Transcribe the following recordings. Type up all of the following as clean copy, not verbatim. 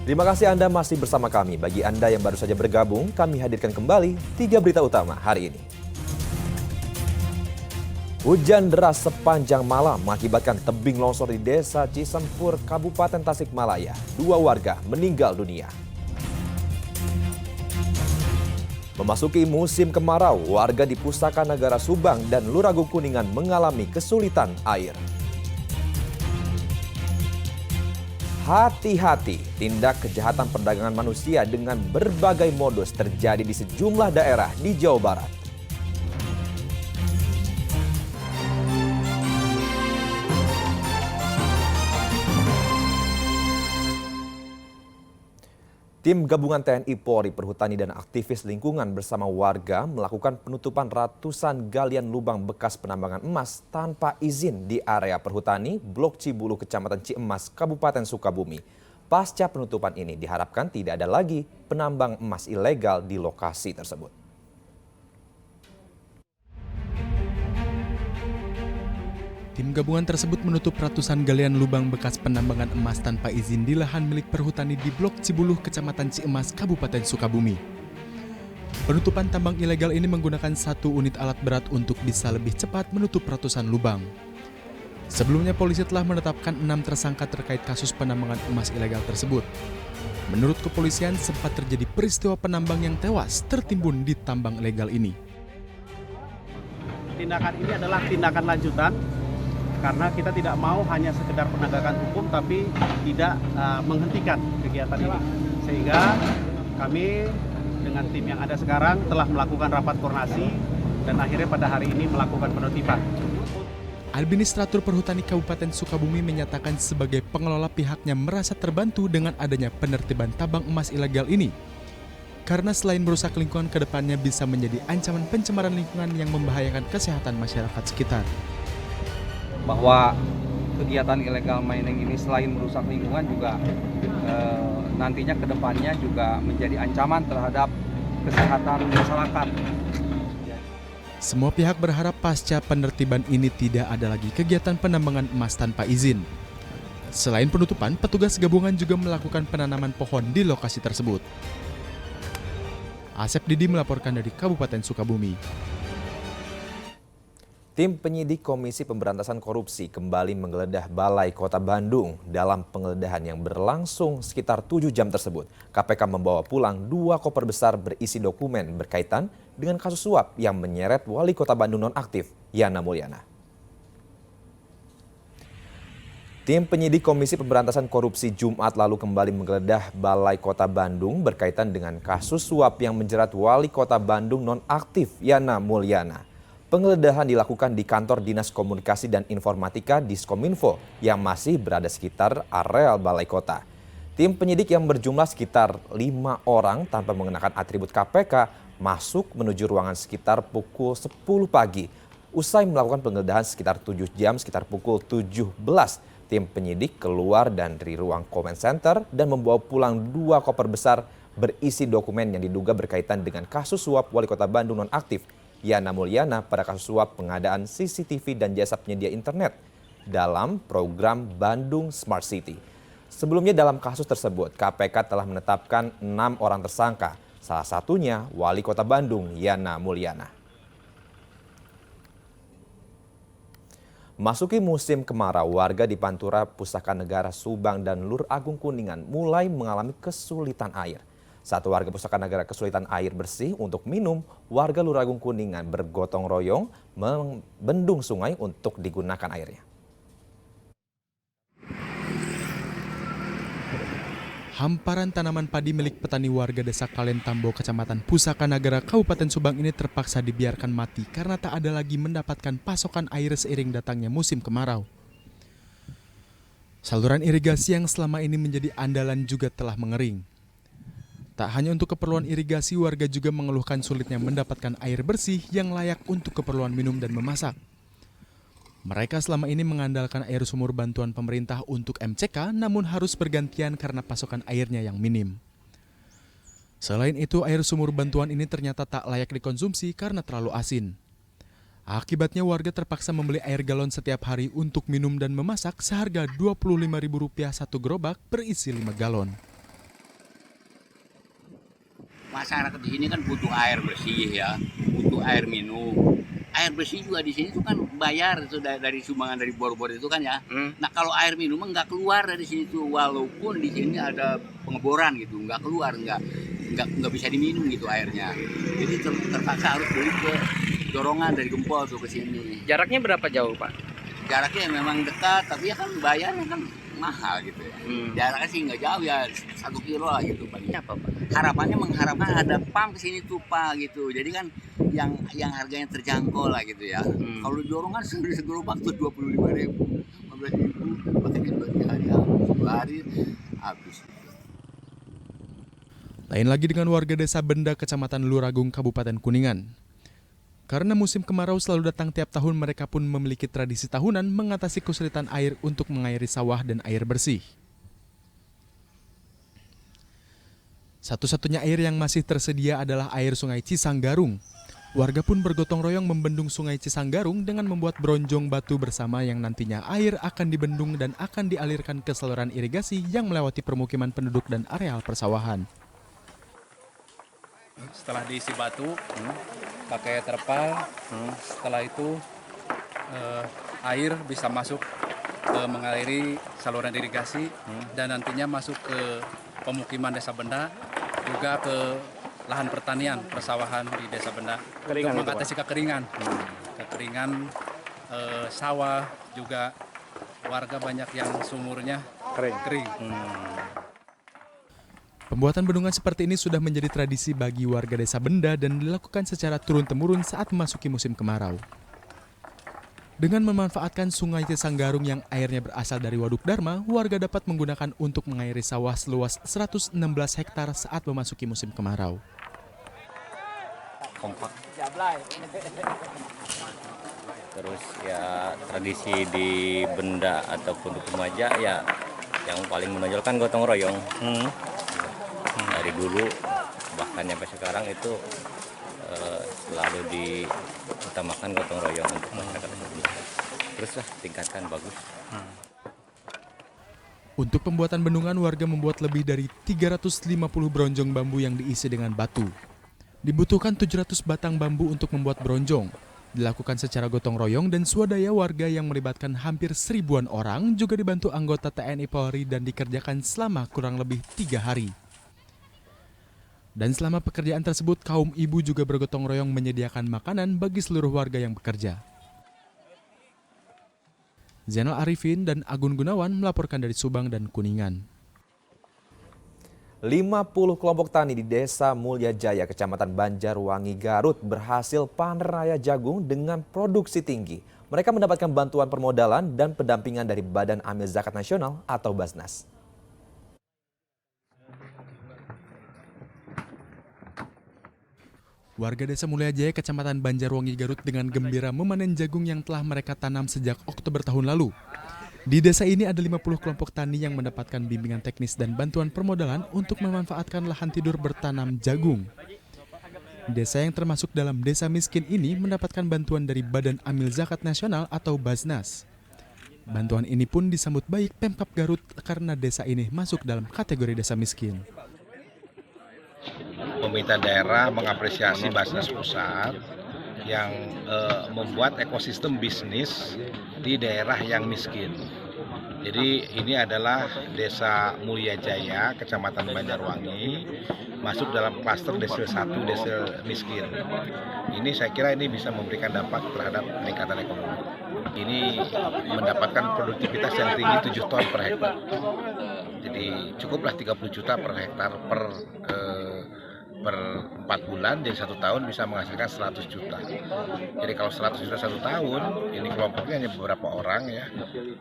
Terima kasih Anda masih bersama kami. Bagi Anda yang baru saja bergabung, kami hadirkan kembali 3 berita utama hari ini. Hujan deras sepanjang malam mengakibatkan tebing longsor di Desa Cisempur, Kabupaten Tasikmalaya. 2 warga meninggal dunia. Memasuki musim kemarau, warga di Pusaka Nagara Subang dan Luragung Kuningan mengalami kesulitan air. Hati-hati, tindak kejahatan perdagangan manusia dengan berbagai modus terjadi di sejumlah daerah di Jawa Barat. Tim gabungan TNI, Polri, Perhutani, dan aktivis lingkungan bersama warga melakukan penutupan ratusan galian lubang bekas penambangan emas tanpa izin di area Perhutani, Blok Cibulu, Kecamatan Ciemas, Kabupaten Sukabumi. Pasca penutupan ini diharapkan tidak ada lagi penambang emas ilegal di lokasi tersebut. Tim gabungan tersebut menutup ratusan galian lubang bekas penambangan emas tanpa izin di lahan milik Perhutani di Blok Cibuluh, Kecamatan Ciemas, Kabupaten Sukabumi. Penutupan tambang ilegal ini menggunakan 1 unit alat berat untuk bisa lebih cepat menutup ratusan lubang. Sebelumnya polisi telah menetapkan 6 tersangka terkait kasus penambangan emas ilegal tersebut. Menurut kepolisian sempat terjadi peristiwa penambang yang tewas tertimbun di tambang ilegal ini. Tindakan ini adalah tindakan lanjutan karena kita tidak mau hanya sekedar penegakan hukum tapi tidak menghentikan kegiatan ini. Sehingga kami dengan tim yang ada sekarang telah melakukan rapat koordinasi dan akhirnya pada hari ini melakukan penertiban. Administratur Perhutani Kabupaten Sukabumi menyatakan sebagai pengelola pihaknya merasa terbantu dengan adanya penertiban tambang emas ilegal ini. Karena selain merusak lingkungan, ke depannya bisa menjadi ancaman pencemaran lingkungan yang membahayakan kesehatan masyarakat sekitar. Bahwa kegiatan illegal mining ini selain merusak lingkungan juga nantinya ke depannya juga menjadi ancaman terhadap kesehatan masyarakat. Semua pihak berharap pasca penertiban ini tidak ada lagi kegiatan penambangan emas tanpa izin. Selain penutupan, petugas gabungan juga melakukan penanaman pohon di lokasi tersebut. Asep Didi melaporkan dari Kabupaten Sukabumi. Tim penyidik Komisi Pemberantasan Korupsi kembali menggeledah Balai Kota Bandung. Dalam penggeledahan yang berlangsung sekitar 7 jam tersebut, KPK membawa pulang 2 koper besar berisi dokumen berkaitan dengan kasus suap yang menyeret Wali Kota Bandung nonaktif, Yana Mulyana. Tim penyidik Komisi Pemberantasan Korupsi Jumat lalu kembali menggeledah Balai Kota Bandung berkaitan dengan kasus suap yang menjerat Wali Kota Bandung nonaktif, Yana Mulyana. Penggeledahan dilakukan di kantor Dinas Komunikasi dan Informatika Diskominfo yang masih berada sekitar areal Balai Kota. Tim penyidik yang berjumlah sekitar 5 orang tanpa mengenakan atribut KPK masuk menuju ruangan sekitar pukul 10 pagi. Usai melakukan penggeledahan sekitar 7 jam sekitar pukul 17, tim penyidik keluar dari ruang comment center dan membawa pulang 2 koper besar berisi dokumen yang diduga berkaitan dengan kasus suap Wali Kota Bandung nonaktif Yana Mulyana pada kasus suap pengadaan CCTV dan jasa penyedia internet dalam program Bandung Smart City. Sebelumnya dalam kasus tersebut, KPK telah menetapkan 6 orang tersangka, salah satunya Wali Kota Bandung Yana Mulyana. Masuki musim kemarau, warga di Pantura, Pusaka Nagara Subang dan Luragung Kuningan mulai mengalami kesulitan air. Saat warga Pusaka Nagara kesulitan air bersih untuk minum, warga Luragung Kuningan bergotong royong membendung sungai untuk digunakan airnya. Hamparan tanaman padi milik petani warga Desa Kalentambo, Kecamatan Pusaka Nagara, Kabupaten Subang ini terpaksa dibiarkan mati karena tak ada lagi mendapatkan pasokan air seiring datangnya musim kemarau. Saluran irigasi yang selama ini menjadi andalan juga telah mengering. Tak hanya untuk keperluan irigasi, warga juga mengeluhkan sulitnya mendapatkan air bersih yang layak untuk keperluan minum dan memasak. Mereka selama ini mengandalkan air sumur bantuan pemerintah untuk MCK, namun harus bergantian karena pasokan airnya yang minim. Selain itu, air sumur bantuan ini ternyata tak layak dikonsumsi karena terlalu asin. Akibatnya warga terpaksa membeli air galon setiap hari untuk minum dan memasak seharga Rp25.000 satu gerobak berisi 5 galon. masyarakat di sini kan butuh air bersih ya, butuh air minum. Air bersih juga di sini tuh kan bayar itu dari sumbangan dari bor-bor itu kan ya. Nah kalau air minum nggak keluar dari sini tuh, walaupun di sini ada pengeboran gitu, nggak keluar, nggak bisa diminum gitu airnya. Jadi terpaksa harus beli ke dorongan dari Gempol tuh ke sini. Jaraknya berapa jauh, Pak? Jaraknya memang dekat, tapi ya kan bayarnya kan mahal gitu ya. Jaraknya sih nggak jauh ya, 1 kilo lah gitu Pak. Apa, Pak? Harapannya mengharapkan ada pump ke sini tuh Pak gitu. Jadi kan yang harganya terjangkau lah gitu ya. Kalau dorongan segerobak tuh 25.000, 15.000, pakai 2 hari habis, 2 hari habis. Lain lagi dengan warga desa Benda, Kecamatan Luragung, Kabupaten Kuningan. Karena musim kemarau selalu datang tiap tahun, mereka pun memiliki tradisi tahunan mengatasi kesulitan air untuk mengairi sawah dan air bersih. Satu-satunya air yang masih tersedia adalah air Sungai Cisanggarung. Warga pun bergotong royong membendung Sungai Cisanggarung dengan membuat bronjong batu bersama yang nantinya air akan dibendung dan akan dialirkan ke saluran irigasi yang melewati permukiman penduduk dan areal persawahan. Setelah diisi batu, pakai terpal, setelah itu air bisa masuk mengaliri saluran irigasi dan nantinya masuk ke pemukiman Desa Benda, juga ke lahan pertanian, persawahan di Desa Benda untuk mengatasi kekeringan. Kekeringan sawah, juga warga banyak yang sumurnya kering. Pembuatan bendungan seperti ini sudah menjadi tradisi bagi warga Desa Benda dan dilakukan secara turun-temurun saat memasuki musim kemarau. Dengan memanfaatkan Sungai Cisanggarung yang airnya berasal dari Waduk Dharma, warga dapat menggunakan untuk mengairi sawah seluas 116 hektar saat memasuki musim kemarau. Kompak. Terus ya tradisi di Benda ataupun di Kumaja ya yang paling menonjolkan gotong royong. Dari dulu bahkan sampai sekarang itu selalu diutamakan gotong royong untuk masyarakat Indonesia. Teruslah tingkatkan, bagus. Untuk pembuatan bendungan, warga membuat lebih dari 350 bronjong bambu yang diisi dengan batu. Dibutuhkan 700 batang bambu untuk membuat bronjong. Dilakukan secara gotong royong dan swadaya warga yang melibatkan hampir 1000-an orang, juga dibantu anggota TNI Polri dan dikerjakan selama kurang lebih 3 hari. Dan selama pekerjaan tersebut, kaum ibu juga bergotong royong menyediakan makanan bagi seluruh warga yang bekerja. Zainal Arifin dan Agun Gunawan melaporkan dari Subang dan Kuningan. 50 kelompok tani di Desa Mulya Jaya, Kecamatan Banjarwangi, Garut berhasil panen raya jagung dengan produksi tinggi. Mereka mendapatkan bantuan permodalan dan pendampingan dari Badan Amil Zakat Nasional atau Basnas. Warga Desa Mulya Jaya, Kecamatan Banjarwangi, Garut dengan gembira memanen jagung yang telah mereka tanam sejak Oktober tahun lalu. Di desa ini ada 50 kelompok tani yang mendapatkan bimbingan teknis dan bantuan permodalan untuk memanfaatkan lahan tidur bertanam jagung. Desa yang termasuk dalam desa miskin ini mendapatkan bantuan dari Badan Amil Zakat Nasional atau Basnas. Bantuan ini pun disambut baik Pemkab Garut karena desa ini masuk dalam kategori desa miskin. Pemerintah daerah mengapresiasi Basnas Pusat yang membuat ekosistem bisnis di daerah yang miskin. Jadi ini adalah Desa Mulya Jaya, Kecamatan Banjarwangi, masuk dalam klaster Desel 1, Desel miskin. Ini saya kira ini bisa memberikan dampak terhadap peningkatan ekonomi. Ini mendapatkan produktivitas yang tinggi 7 ton per hektar. Jadi cukuplah 30 juta per hektar per 4 bulan, jadi 1 tahun bisa menghasilkan 100 juta. Jadi kalau 100 juta 1 tahun, ini kelompoknya hanya beberapa orang ya.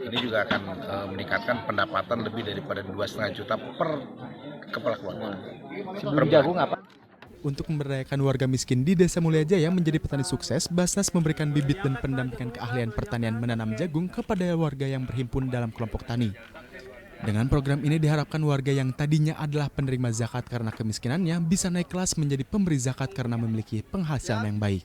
Ini juga akan meningkatkan pendapatan lebih daripada 2,5 juta per kepala keluarga. Sebelum jagung apa? Untuk memberdayakan warga miskin di Desa Mulya Jaya menjadi petani sukses, Basnas memberikan bibit dan pendampingan keahlian pertanian menanam jagung kepada warga yang berhimpun dalam kelompok tani. Dengan program ini diharapkan warga yang tadinya adalah penerima zakat karena kemiskinannya bisa naik kelas menjadi pemberi zakat karena memiliki penghasilan yang baik.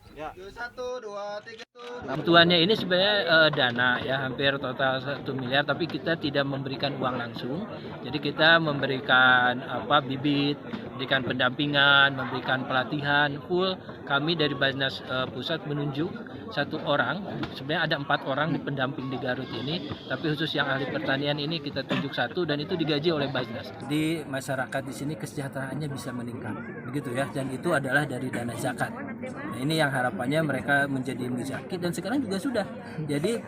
Bantuannya ini sebenarnya dana ya, hampir total 1 miliar, tapi kita tidak memberikan uang langsung. Jadi kita memberikan bibit, memberikan pendampingan, memberikan pelatihan full. Kami dari Basnas Pusat menunjuk 1 orang, sebenarnya ada 4 orang di pendamping di Garut ini, tapi khusus yang ahli pertanian ini kita tunjuk 1 dan itu digaji oleh Basnas. Di masyarakat di sini kesejahteraannya bisa meningkat, begitu ya, dan itu adalah dari dana zakat. Nah, ini yang harapannya mereka menjadi muzaki dan sekarang juga sudah. Jadi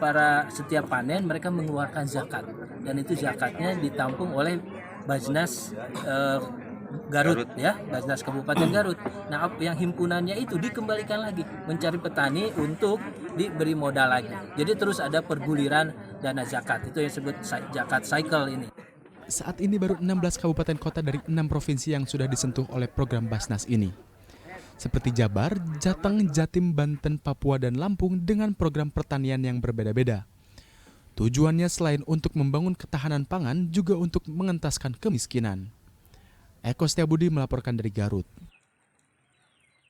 setiap panen mereka mengeluarkan zakat dan itu zakatnya ditampung oleh Basnas Garut ya, Basnas Kabupaten Garut. Nah, yang himpunannya itu dikembalikan lagi mencari petani untuk diberi modal lagi. Jadi terus ada perguliran dana zakat. Itu yang disebut zakat cycle ini. Saat ini baru 16 kabupaten kota dari 6 provinsi yang sudah disentuh oleh program Basnas ini. Seperti Jabar, Jateng, Jatim, Banten, Papua, dan Lampung dengan program pertanian yang berbeda-beda. Tujuannya selain untuk membangun ketahanan pangan, juga untuk mengentaskan kemiskinan. Eko Setiabudi melaporkan dari Garut.